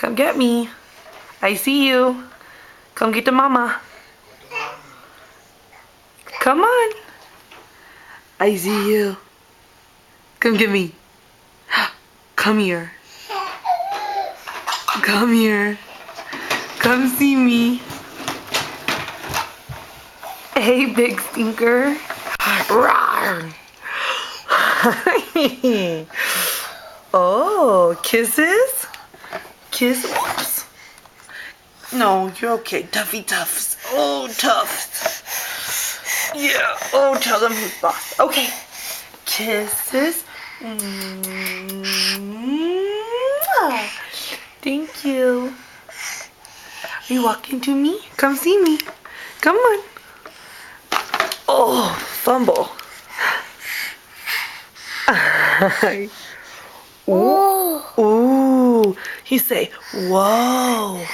Come get me. I see you. Come get the mama. Come on. I see you. Come get me. Come here. Come here. Come see me. Hey, big stinker. Rawr. Oh, kisses? Kiss. Whoops. No, you're okay. Tuffy Tuffs. Oh, Tuffs. Yeah. Oh, tell them who's boss. Okay. Kisses. Thank you. Are you walking to me? Come see me. Come on. Oh, fumble. Ooh. Ooh. He say, whoa.